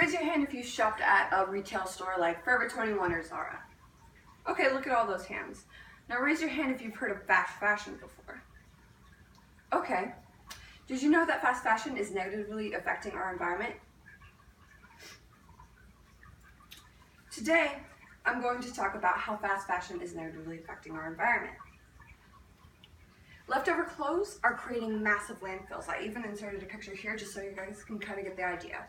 raise your hand if you shopped at a retail store like Forever 21 or Zara. Okay, look at all those hands. Now raise your hand if you've heard of fast fashion before. Okay. Did you know that fast fashion is negatively affecting our environment? Today, I'm going to talk about how fast fashion is negatively affecting our environment. Leftover clothes are creating massive landfills. I even inserted a picture here just so you guys can kind of get the idea.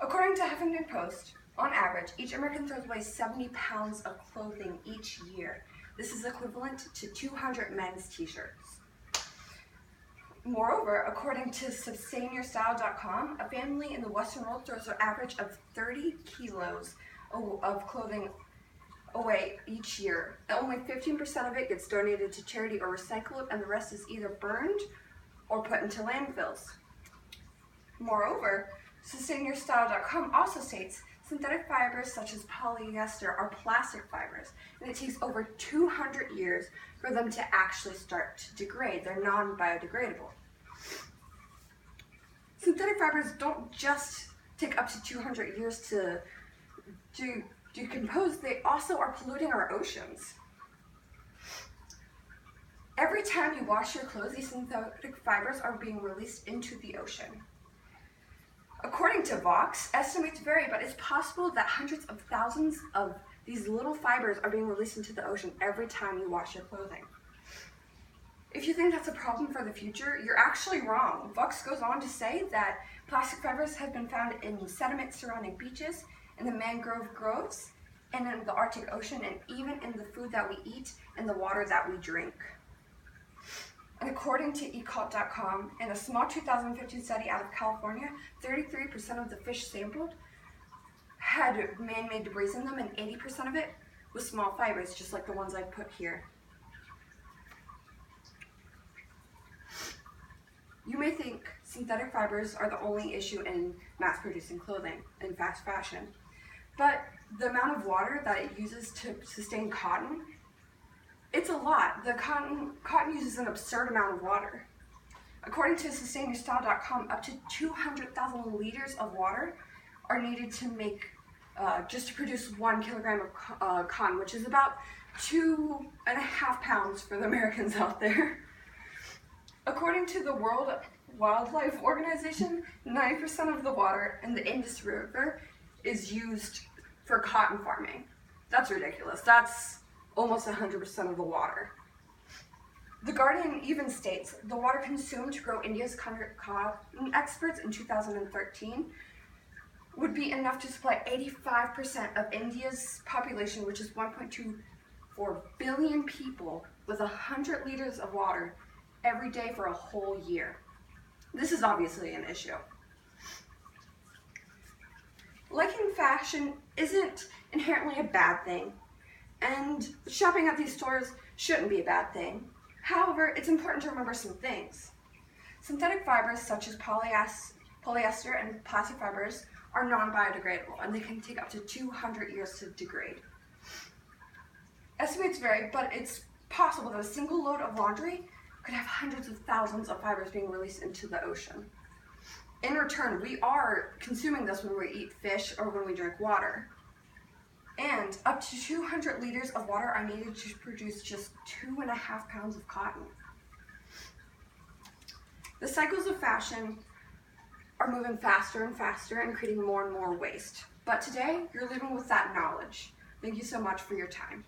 According to Huffington Post, on average, each American throws away 70 pounds of clothing each year. This is equivalent to 200 men's t-shirts. Moreover, according to SustainYourStyle.com, a family in the Western world throws an average of 30 kilos of clothing away each year. Only 15% of it gets donated to charity or recycled, and the rest is either burned or put into landfills. Moreover, SustainYourStyle.com also states synthetic fibers such as polyester are plastic fibers, and it takes over 200 years for them to actually start to degrade. They're non-biodegradable. Synthetic fibers don't just take up to 200 years to decompose, they also are polluting our oceans. Every time you wash your clothes, these synthetic fibers are being released into the ocean. According to Vox, estimates vary, but it's possible that hundreds of thousands of these little fibers are being released into the ocean every time you wash your clothing. If you think that's a problem for the future, you're actually wrong. Vox goes on to say that plastic fibers have been found in sediment surrounding beaches, in the mangrove groves, and in the Arctic Ocean, and even in the food that we eat and the water that we drink. And according to ecult.com, in a small 2015 study out of California, 33% of the fish sampled had man-made debris in them, and 80% of it was small fibers, just like the ones I put here. You may think synthetic fibers are the only issue in mass-producing clothing and fast fashion, but the amount of water that it uses to sustain cotton, it's a lot. The cotton uses an absurd amount of water. According to SustainYourStyle.com, up to 200,000 liters of water are needed to make, just to produce 1 kilogram of cotton, which is about 2.5 pounds for the Americans out there. According to the World Wildlife Organization, 90% of the water in the Indus River is used for cotton farming. That's ridiculous. That's almost 100% of the water. The Guardian even states the water consumed to grow India's cotton exports in 2013 would be enough to supply 85% of India's population, which is 1.24 billion people, with 100 liters of water every day for a whole year. This is obviously an issue. Liking fashion isn't inherently a bad thing, and shopping at these stores shouldn't be a bad thing. However, it's important to remember some things. Synthetic fibers such as polyester and plastic fibers are non-biodegradable, and they can take up to 200 years to degrade. Estimates vary, but it's possible that a single load of laundry could have hundreds of thousands of fibers being released into the ocean. In return, we are consuming this when we eat fish or when we drink water. And up to 200 liters of water are needed to produce just 2.5 pounds of cotton. The cycles of fashion are moving faster and faster and creating more and more waste. But today, you're living with that knowledge. Thank you so much for your time.